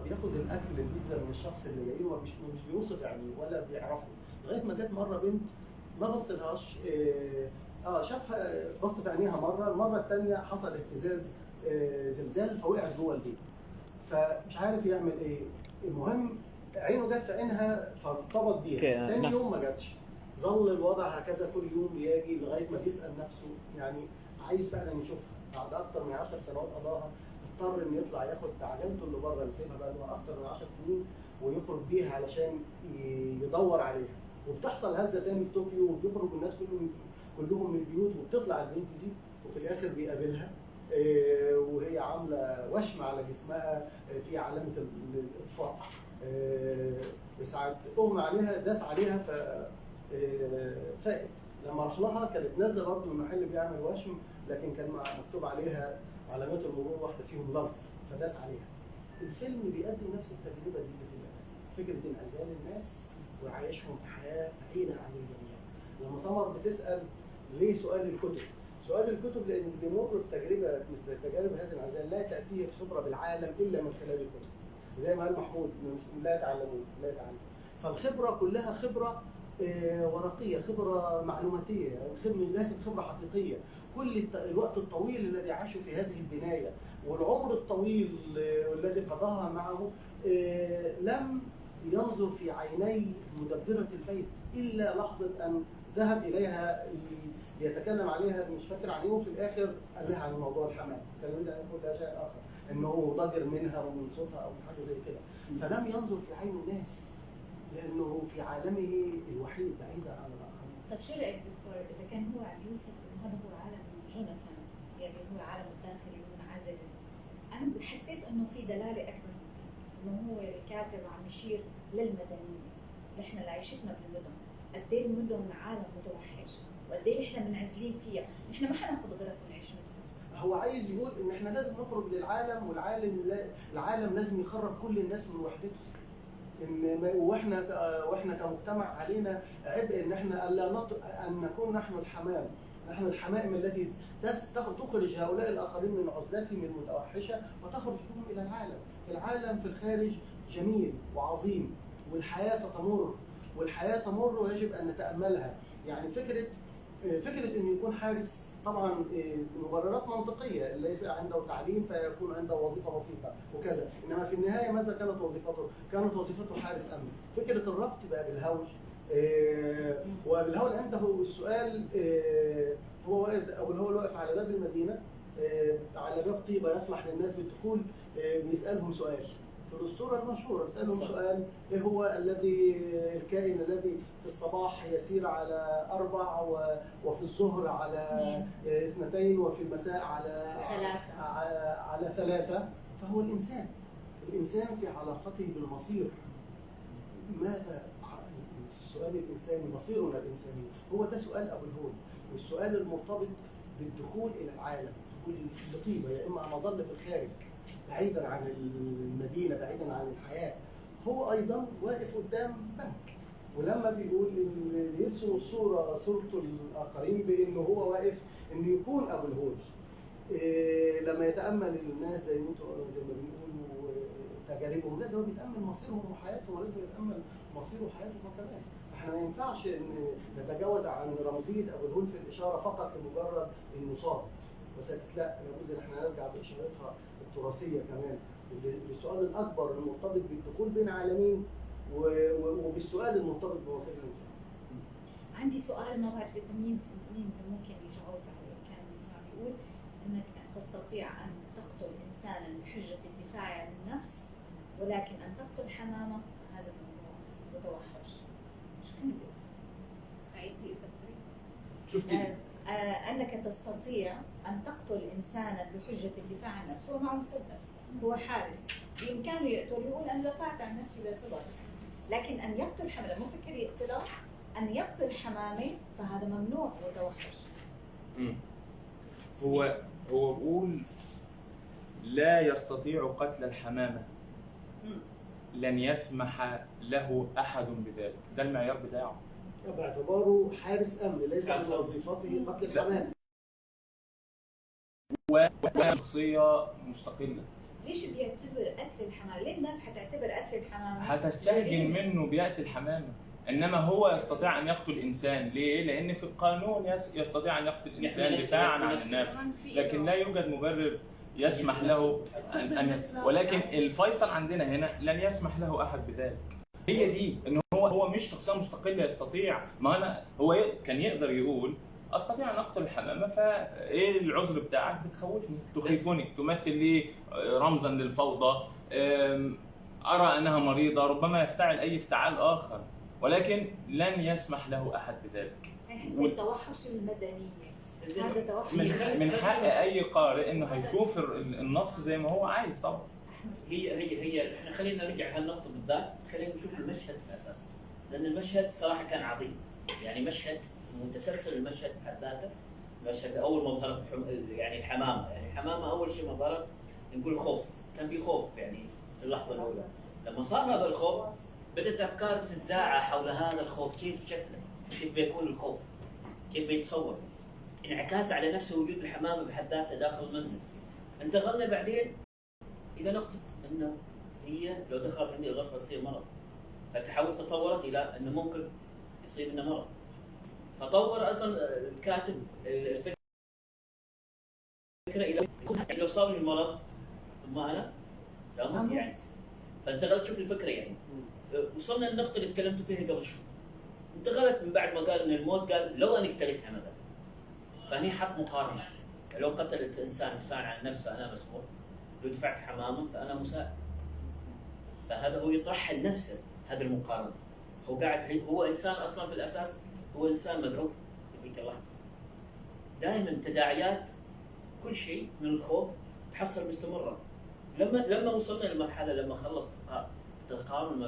بياخد الاكل البيتزا من الشخص اللي جاي له، مش بيوصف يعني ولا بيعرفه، لغايه ما جت مره بنت ما بصلهاش، شافها بص في عينيها مره، المره الثانيه حصل اهتزاز زلزال فوقعت جوه البيت، فمش عارف يعمل ايه. المهم عينه جت في عينها فارتبط بيها، تاني يوم ما جاتش، ظل الوضع هكذا كل يوم بيجي لغايه ما بيسال نفسه يعني عايز فعلا يشوفها. بعد اكتر من 10 سنوات قضاها اضطر انه يطلع ياخد عجلته اللي بره اللي سايبها بقى له اكتر من 10 سنين ويخرج بيها علشان يدور عليها. وبتحصل هزه تاني في طوكيو وبيخرج الناس كلهم من البيوت وبتطلع البنت دي وفي الاخر بيقابلها وهي عامله وشم على جسمها في علامه الاطفاء. ساعات اغمى عليها داس عليها فاقت. لما راح لها كانت نازله برضه من محل بيعمل وشم، لكن كان مكتوب عليها علامات المرور واحده فيهم لف فداس عليها. الفيلم بيقدم نفس التجربه دي اللي في فكره انعزال الناس وعيشهم في حياه بعيده عن الجميع. لما سمر بتسال ليه سؤال الكتب؟ سؤال الكتب لان اللي بيمر بتجربه مثل تجارب هذا الانعزال لا تاتيه الخبره بالعالم الا من خلال الكتب. زي ما قال محمود لا يتعلمون لا يتعلمون. فالخبره كلها خبره ورقيه، خبره معلوماتيه، ليست خبره حقيقيه. كل الوقت الطويل الذي عاشوا في هذه البنايه والعمر الطويل الذي قضاها معه لم ينظر في عيني مدبره البيت الا لحظه ان ذهب اليها ليتكلم عليها، مش فاكر عن ايه، وفي الاخر قال لها عن موضوع الحمام، كلمنا عن كل شيء اخر، انه ضجر منها ومن صوتها او حاجه زي كده. فلم ينظر في عين الناس لانه في عالمه الوحيد بعيدا عن الاخرين. طب شو رايك دكتور اذا كان هو عم يوصف انه هذا هو عالم جوناثان، يعني هو عالم الداخلي المنعزل، انا حسيت انه في دلاله اكبر انه هو الكاتب عم يشير للمدنيه، نحن اللي عيشتنا بالمدن، قد ايه المدن عالم متوحش وقد ايه احنا منعزلين فيها، نحن ما حناخذ غرف ونعيش منها. هو عايز يقول ان احنا لازم نخرج للعالم، والعالم لازم يخرج كل الناس من وحدته. ان واحنا كمجتمع علينا عبء ان احنا ان نكون نحن الحمام، نحن الحمائم التي تخرج هؤلاء الاخرين من عزلتهم المتوحشه وتخرج بهم الى العالم. العالم في الخارج جميل وعظيم والحياه ستمر، والحياه تمر ويجب ان نتاملها. يعني فكره انه يكون حارس طبعا مبررات منطقيه، ليس عنده تعليم فيكون عنده وظيفه بسيطه وكذا، انما في النهايه ماذا كانت وظيفته؟ كانت وظيفته حارس امن. فكره الربط بقى بالهول، وبالهول عنده السؤال، هو واقف او الهول واقف على باب المدينه، على باب طيبه يسمح للناس بالدخول، بيسالهم سؤال في الاسطوره المشهوره، بيسالهم سؤال: ايه هو الكائن الذي في الصباح يسير على 4 وفي الظهر على 2 وفي المساء على 3؟ فهو الانسان. الانسان في علاقته بالمصير. ماذا السؤال الانساني، مصيرنا الانساني، هو ده سؤال ابو الهول، والسؤال المرتبط بالدخول الى العالم، دخول لطيبه، يا اما ان اظل في الخارج بعيدا عن المدينه، بعيدا عن الحياه. هو ايضا واقف قدام بنك، ولما بيقول يرسم صورته الاخرين بانه هو واقف انه يكون ابو الهول، لما يتامل الناس زي ما بيقولوا تجاربهم، لا ده هو بيتامل مصيرهم وحياتهم، ولازم يتامل مصيره وحياته كمان. احنا ما ينفعش ان نتجاوز عن رمزيه ابو الهول في الاشاره فقط لمجرد انه صامت وساكت، لا لابد ان احنا نرجع باشارتها التراثيه كمان للسؤال الاكبر المرتبط بالدخول بين عالمين وبالسؤال المرتبط بمصير الانسان. عندي سؤال ما بعرف اذا مين ممكن يجاوب عليه، كان بيقول انك تستطيع ان تقتل انسانا بحجه الدفاع عن النفس، ولكن ان تقتل حمامه هذا الموضوع متوحش. شو كان بيقصد؟ عيدي اذا شفتي؟ انك تستطيع ان تقتل انسانا بحجه الدفاع عن النفس، هو معه مسدس، هو حارس، بامكانه يقتل، يقول انا دفعت عن نفسي بسبب، لكن ان يقتل حمامه، مو فكر يقتلها، ان يقتل حمامه فهذا ممنوع وتوحش. هو بيقول لا يستطيع قتل الحمامه، لن يسمح له احد بذلك، ده المعيار بتاعه باعتباره حارس امن، ليس من وظيفته قتل الحمام، وشخصيه مستقله. ليش بيعتبر قتل الحمام؟ ليه الناس هتستهجن منه بيئة الحمامة. انما هو يستطيع ان يقتل انسان، ليه؟ لان في القانون يستطيع ان يقتل انسان دفاعا عن النفس، لكن لا يوجد مبرر يسمح له ان ولكن الفيصل عندنا هنا لن يسمح له احد بذلك. هي دي ان هو مش شخصيه مستقله يستطيع. ما انا هو كان يقدر يقول استطيع ان اقتل الحمامه، فايه العذر بتاعك؟ بتخوفني، تخيفني، تمثل لي رمزا للفوضى، ارى انها مريضه، ربما يفتعل اي افتعال اخر، ولكن لن يسمح له احد بذلك. هي التوحش المدنيه، هذا توحش من حق اي قارئ انه هيشوف النص زي ما هو عايز طبعا. هي احنا خلينا نرجع هالنقطه بالذات، خلينا نشوف المشهد في الاساس، لان المشهد صراحه كان عظيم، يعني مشهد متسلسل، المشهد بحد ذاته. مشهد اول ما ظهرت يعني الحمامه، يعني الحمامه اول شيء ما ظهرت نقول خوف، كان في خوف يعني في اللحظه الاولى. لما صار هذا الخوف بدات افكار تتداعى حول هذا الخوف، كيف شكله؟ كيف بيكون الخوف؟ كيف بيتصور؟ انعكاس على نفس وجود الحمامه بحد ذاتها داخل المنزل. انتقلنا بعدين الى نقطه انه هي لو دخلت عندي الغرفه تصير مرض، تطورت الى انه ممكن يصيب لنا مرض. فطور اصلا الكاتب الفكره الى لو صاب لي المرض ثم انا سامت يعني. فانتقلت شوف الفكره يعني. وصلنا للنقطه اللي تكلمت فيها قبل شوي. انتقلت من بعد ما قال ان الموت، قال لو انا قتلتها مثلا. فهني حط مقارنه، لو قتلت انسان دفاعا عن نفسه انا مسؤول، لو دفعت حمامه فانا مساءل. فهذا هو يطرح لنفسه هذه المقارنه. هو قاعد هو انسان اصلا في الاساس، هو انسان مذعور في ذيك اللحظه. دائما تداعيات كل شيء من الخوف تحصل مستمره. لما وصلنا للمرحله لما خلص القارن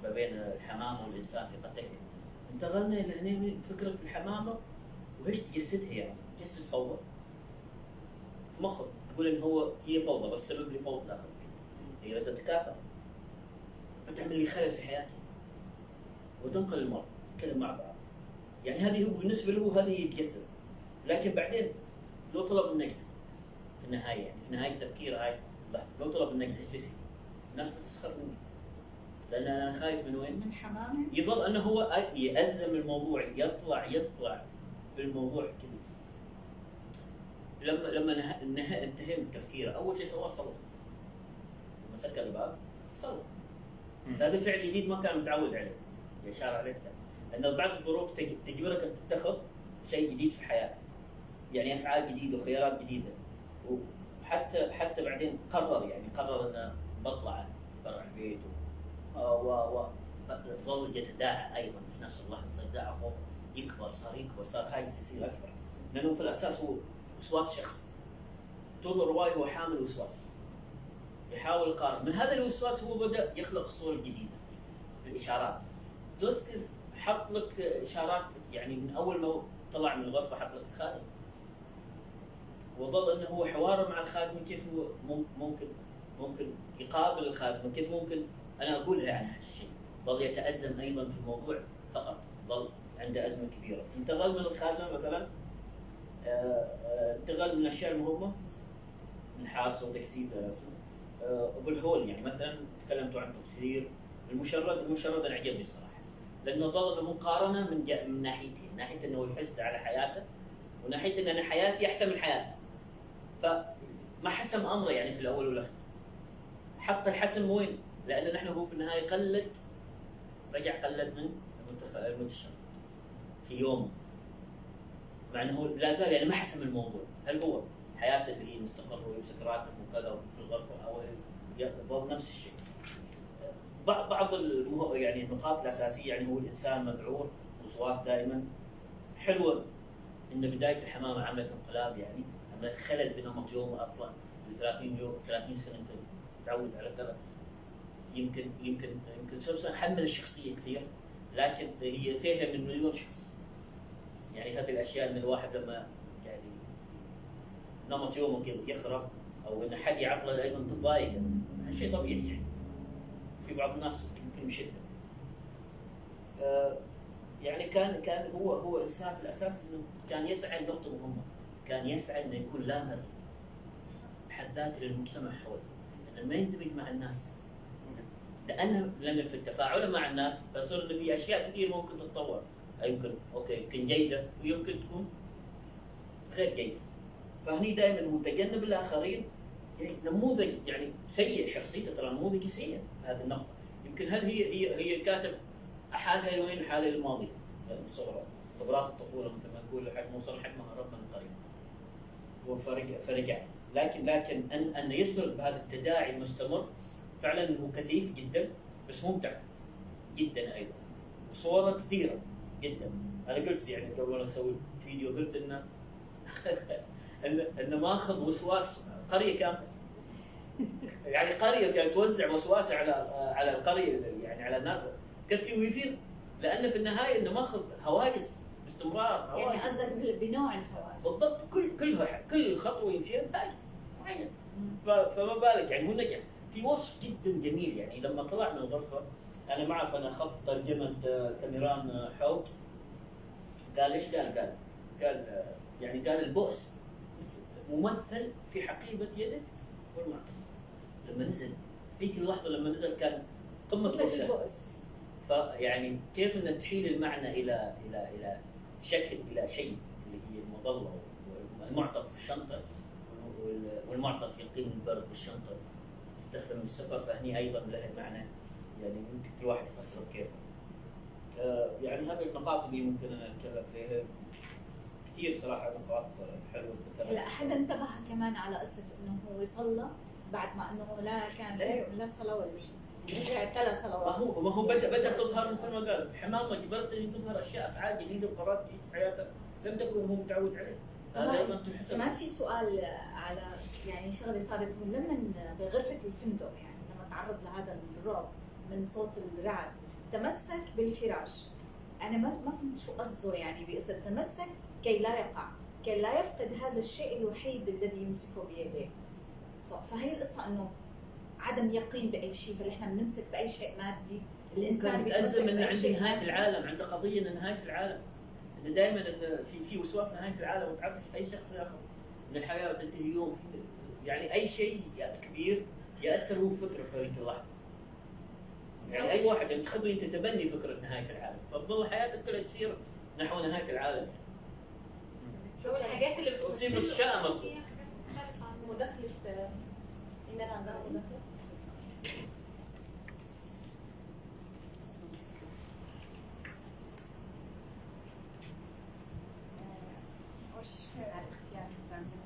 ما بين الحمامه والانسان في قتله، انتقلنا الى هنا فكره الحمامه وإيش تجسدها، يعني تجسد فوضى في مخك، تقول ان هي فوضى بس تسبب لي فوضى داخل البيت، هي لا تتكاثر، بتعمل لي خلل في حياتي، وتنقل المرض، نتكلم مع بعض. يعني هذه هو بالنسبه له هذه يتجسد. لكن بعدين لو طلب منك في النهايه، يعني في نهايه التفكير هاي، لو طلب منك ايش بيصير؟ الناس بتسخر مني، لان انا خايف من وين؟ من حمامه. يظل انه هو يأزم الموضوع، يطلع بالموضوع كذا. لما انتهى من تفكيره، اول شيء سواه صلى. لما سكر الباب صلى. هذا فعل جديد ما كان متعود عليه، الاشاره عليه انه بعض الظروف تجبرك ان تتخذ شيء جديد في حياتك، يعني افعال جديده وخيارات جديده. وحتى بعدين قرر انه بطلع برا البيت ظل يتداعى ايضا في نفس اللحظه، يتداعى خوف يكبر، صار هاي يصير اكبر، لانه في الاساس هو وسواس شخصي. طول الروايه هو حامل وسواس، يحاول يقارن. من هذا الوسواس هو بدا يخلق الصور الجديده في الاشارات. دوستويفسكي حط لك اشارات، يعني من اول ما طلع من الغرفه حط لك الخادم، وظل انه هو حواره مع الخادم، كيف هو ممكن يقابل الخادم، كيف ممكن انا اقولها عن هالشيء. ظل يتازم ايضا في الموضوع فقط، ظل عنده ازمه كبيره. انتقل من الخادمه مثلا، انتقل من الاشياء المهمه، الحارس وتجسيد اسمه بالهول. يعني مثلا تكلمتوا عن تطهير المشرد انا عجبني صراحه، لانه ظل انه مقارنه من ناحيتين، ناحيه انه يحس على حياته، وناحيه ان انا حياتي احسن من حياته. فما حسم امره يعني في الاول والاخير. حط الحسم وين؟ لان نحن هو في النهايه رجع قلد من المتشرد في يوم، مع انه لا زال يعني ما حسم الموضوع. هل هو حياته اللي هي مستقره ويمسك راتب وكذا في الغرفه، او يظل نفس الشيء؟ بعض يعني النقاط الاساسيه، يعني هو الانسان مذعور وسواس دائما. حلوه ان بدايه الحمامه عملت انقلاب، يعني عملت خلل في نمط يومه اصلا. 30 سنه انت متعود على كذا، يمكن سوسن حمل الشخصيه كثير، لكن هي فيها من مليون شخص. يعني هذه الاشياء ان الواحد لما يعني نمط يومه كذا يخرب، او ان حد يعطله ايضا تتضايق، شيء طبيعي. يعني في بعض الناس يمكن بشده. يعني كان هو انسان في الاساس انه كان يسعى لنقطه مهمه، كان يسعى انه يكون لا مرئي بحد ذاته للمجتمع حوله، انه ما يندمج مع الناس، لان في التفاعل مع الناس بصير انه في اشياء كثير ممكن تتطور، يمكن يمكن جيده ويمكن تكون غير جيده. فهني دائما متجنب الاخرين يعني نموذج يعني سيء، شخصيته ترى نموذج سيء في هذه النقطه. يمكن هل هي الكاتب احالها لوين؟ حالها للماضي الصغرى، خبرات الطفوله مثل ما نقول لحد ما وصل حجمها ربنا القريب فرجع. لكن ان يسرد بهذا التداعي المستمر فعلا هو كثيف جدا، بس ممتع جدا ايضا، وصوره كثيره جدا. انا قلت يعني قبل ما اسوي فيديو قلت انه انه ماخذ وسواس قريه كامله، يعني قريه كانت توزع وسواس على القريه، يعني على الناس، كفي ويفيد، لانه في النهايه انه ماخذ هواجس باستمرار. يعني قصدك بنوع الهواجس بالضبط، كل خطوه يمشيها بهاجس معين. فما بالك يعني هو نجح في وصف جدا جميل. يعني لما طلع من الغرفه انا ما اعرف، انا اخذت ترجمه كاميران حوك، قال ايش قال يعني قال البؤس ممثل في حقيبه يدك والمعطف. لما نزل ذيك اللحظه لما نزل كان قمه البؤس. فيعني كيف ان تحيل المعنى الى شكل، الى شيء اللي هي المظله والمعطف في الشنطه، والمعطف يقيم البرد والشنطه تستخدم السفر. فهني ايضا له المعنى، يعني ممكن كل واحد يفسره بكيفه. يعني هذه النقاط اللي ممكن انا اتكلم فيها كثير صراحه، نقاط حلوه. هلا احد انتبه كمان على قصه انه هو صلى بعد ما انه لا كان لا صلاه ولا شيء، رجع 3 صلوات. ما هو بدأ تظهر مثل ما قال حمامه، جبلت ان تظهر اشياء افعال جديده وقرارات جديده في حياته لم تكن هو متعود عليه. هذا ايضا تحسب. كمان في سؤال على يعني شغله صارت لما بغرفه الفندق، يعني لما تعرض لهذا الرعب من صوت الرعد تمسك بالفراش. انا ما فهمت شو قصده يعني بقصه تمسك كي لا يقع، كي لا يفقد هذا الشيء الوحيد الذي يمسكه بيديه. فهي القصه انه عدم يقين باي شيء، فنحن بنمسك باي شيء مادي. الانسان بيتأزم انه عند نهايه العالم، عنده قضيه ان نهايه العالم، انه دائما ان في وسواس نهايه العالم، وتعرف اي شخص ياخذ من الحياه وتنتهي يوم، يعني اي شيء كبير ياثر هو فكره في هذيك اللحظه. يعني اي واحد يعني تخلي انت تتبني فكره نهايه العالم، فتظل حياتك كلها تسير نحو نهايه العالم. يعني شو الحاجات اللي تصير متشائم اصلا. مداخله إننا عندنا مداخله. أول شيء شكرا على الاختيار أستاذة.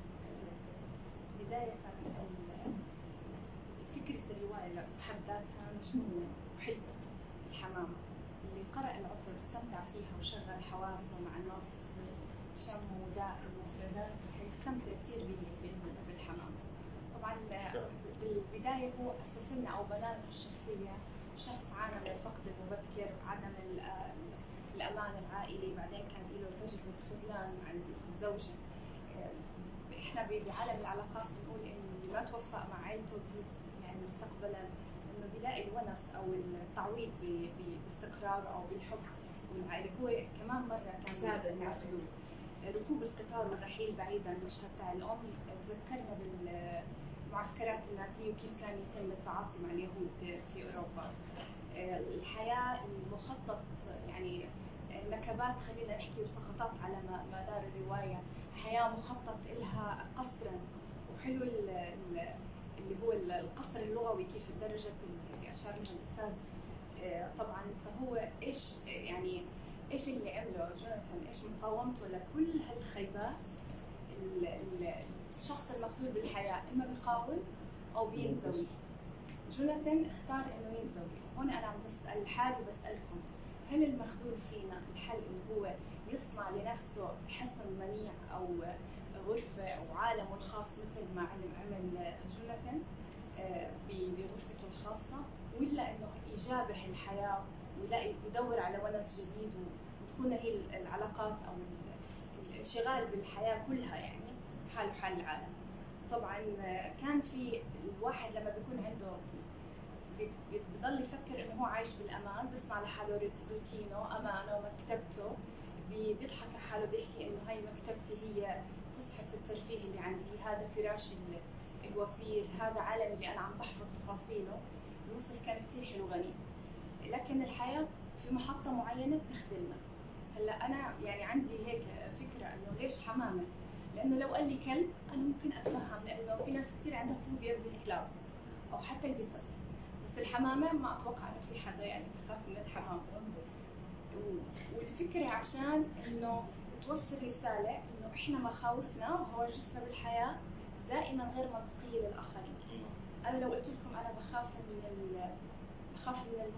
بداية فكرة الرواية بحد ذاتها مجنونة وحلوة. الحمامة اللي قرأ العطر واستمتع فيها وشغل حواسه مع النص، شم وداء المفردات، حيستمتع كثير بالحمامة. طبعا بالبداية هو أسس لنا أو بنى لنا الشخصية شخص عانى من الفقد المبكر، عدم الأمان العائلي، بعدين كان له تجربة خذلان مع الزوجة. إحنا بعالم العلاقات بنقول إنه ما توفق مع عائلته بجوز يعني مستقبلا إنه بيلاقي الونس أو التعويض باستقرار أو بالحب والعائلة. هو كمان مرة كان معتدول. ركوب القطار والرحيل بعيدا المشهد تاع الأم تذكرنا بالمعسكرات النازية وكيف كان يتم التعاطي مع اليهود في أوروبا. الحياة المخطط يعني نكبات، خلينا نحكي وسقطات على مدار الرواية، حياة مخطط إلها قصرا. وحلو اللي هو القصر اللغوي كيف الدرجة اللي أشار لها الأستاذ. طبعا فهو إيش اللي عمله جوناثان، إيش مقاومته لكل هالخيبات. الشخص المخذول بالحياة إما بيقاوم أو بينزوي. جوناثان اختار إنه ينزوي. هون أنا عم بسأل حالي وبسألكم، هل المخذول فينا الحل إنه هو يصنع لنفسه حصن منيع أو غرفة أو عالمه الخاص مثل ما عمل جوناثان بغرفته الخاصة، ولا إنه يجابح الحياة ويلاقي يدور على ونس جديد وتكون هي العلاقات أو الانشغال بالحياة كلها يعني حاله حال العالم. طبعا كان في الواحد لما بيكون عنده بضل يفكر انه هو عايش بالامان، بيصنع لحاله روتينه، امانه، مكتبته، بيضحك على حاله، بيحكي انه هاي مكتبتي هي فسحه الترفيه اللي عندي، هذا فراشي الوفير، هذا عالمي اللي انا عم بحفظ تفاصيله. الوصف كان كتير حلو غني، لكن الحياة في محطة معينة بتخذلنا. هلا أنا يعني عندي هيك فكرة إنه ليش حمامة؟ لأنه لو قال لي كلب أنا ممكن أتفهم، لأنه في ناس كتير عندها فوبيا بالكلاب أو حتى البسس، بس الحمامة ما أتوقع إنه في حدا يعني بخاف من الحمام. والفكرة عشان إنه توصل رسالة إنه إحنا مخاوفنا وهواجسنا بالحياة دائما غير منطقية للآخرين. أنا لو قلت لكم أنا بخاف من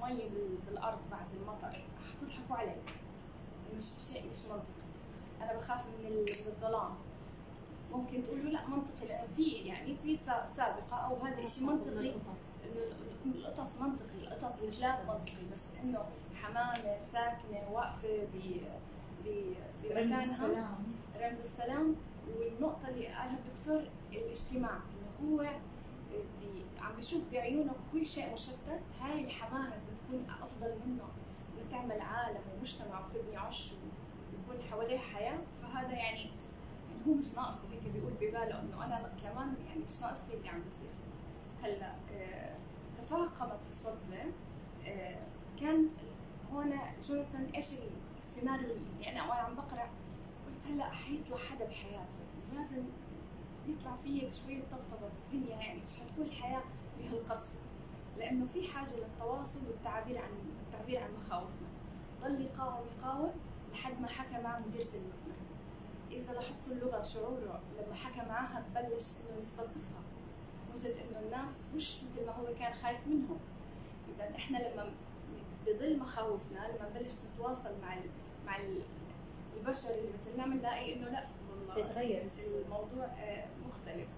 المي بالأرض بعد المطر حتضحكوا علي، إنه شيء مش منطقي. أنا بخاف من الظلام، ممكن تقولوا لا منطقي لأنه في سابقة أو هذا إشي منطقي. إنه القطط منطقي، القطط الكلاب منطقي، بس إنه حمامة ساكنة واقفة بمكانها رمز السلام. والنقطة اللي قالها الدكتور الاجتماع، إنه هو عم بيشوف بعيونه كل شيء مشتت. هاي الحمامة بتكون أفضل منه، بتعمل عالم ومجتمع وبتبني عش ويكون حواليه حياة. فهذا يعني هو مش ناقصه، هيك بيقول بباله إنه أنا كمان يعني مش ناقصني اللي عم بيصير. هلا تفاقمت الصدمة. كان هون جوناثان ايش السيناريو اللي انا عم بقرا قلت هلا حيطلع حدا بحياته لازم يطلع فيه شويه طبطبه بالدنيا، يعني مش حتكون الحياه بهالقصف، لانه في حاجه للتواصل والتعبير عن مخاوفنا. ضل يقاوم لحد ما حكى مع مديرة المبنى. اذا لاحظتوا اللغه شعوره لما حكى معها بلش انه يستلطفها، وجد انه الناس مش مثل ما هو كان خايف منهم. اذا احنا لما بضل مخاوفنا، لما نبلش نتواصل مع البشر اللي مثلنا بنلاقي انه لا والله تتغير الموضوع مختلف.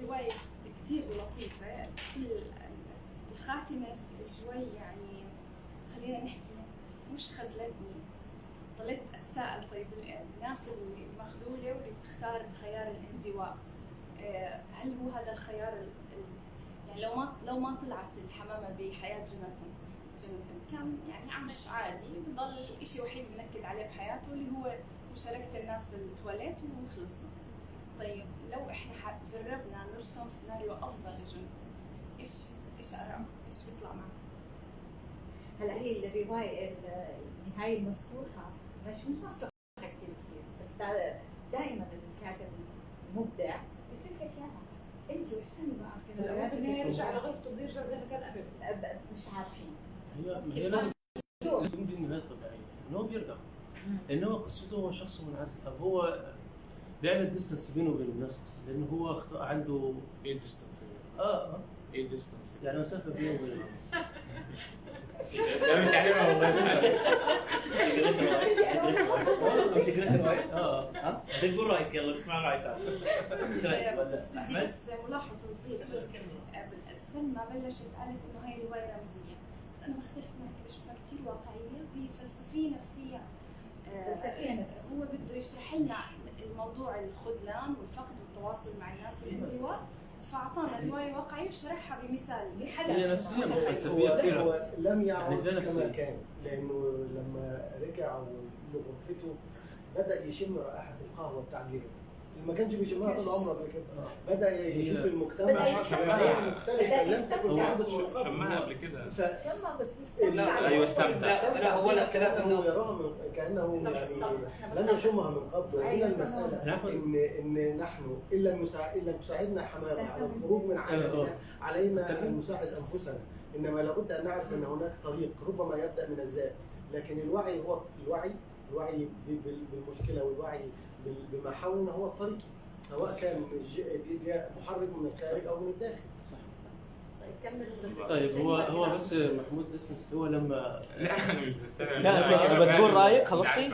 روايه كثير لطيفه. الخاتمه شوي يعني خلينا نحكي مش خذلتني، ضليت اتساءل طيب الناس اللي مخذوله واللي بتختار خيار الانزواء، هل هو هذا الخيار يعني لو ما طلعت الحمامه بحياه جوناثان كان يعني عمش عادي، بضل الشيء الوحيد بنكد عليه بحياته اللي هو مشاركة الناس التواليت وخلصنا. طيب لو احنا جربنا نرسم سيناريو افضل لجوناثان، ايش اراء؟ ايش بيطلع معكم؟ هلا هي الروايه النهايه المفتوحه مش مفتوحه كثير بس دائما الكاتب المبدع بيترك لك اياها انت وارسمي بقى سيناريوهات. بالنهايه رجع لغرفته بده يرجع زي ما كان قبل، مش عارفين. هي لازم تمضي النهايه الطبيعيه انه هو بيرجع، لانه هو قصته هو شخص منعزل، هو بيعمل ديستنس بينه وبين الناس، لانه هو عنده ايه ديستنس؟ ايه ديستنس؟ يعني مسافه بينه وبين الناس. لا مش عارفها والله. انت قريت الروايه؟ زين قول رايك، يلا نسمع راي سعد. بس بدي بس ملاحظه صغيره بس قبل سلمى بلشت قالت انه هي روايه رمزيه، بس انا بختلف معك، بشوفها كثير واقعيه وهي فلسفيه نفسيه. هو بده يشرح لنا الموضوع الخذلان والفقد والتواصل مع الناس والانزواء، فاعطانا روايه واقعيه وشرحها بمثال هي نفسيا فلسفيه كثيره. هو لم يعد كما كان، لانه لما رجع لغرفته بدا يشم رائحه القهوه التعجيريه اللي ما كانش بيشمها طول عمره قبل كده. بدا يشوف المجتمع شمها قبل كده. شمها بس ايوه استمتع. لا هو الكلام انه يراها كانه يعني لم يشمها من قبل. هنا المساله ان نحن ان لم تساعدنا حمامه على الخروج من عالمنا علينا ان نساعد انفسنا. انما لابد ان نعرف ان هناك طريق ربما يبدا من الذات، لكن الوعي هو الوعي بالمشكله والوعي بما حولنا هو الطريق، سواء كان محرك من الخارج او من الداخل. طيب هو بس محمود ديستنس هو لما لا انت بتقول رايك خلصتي؟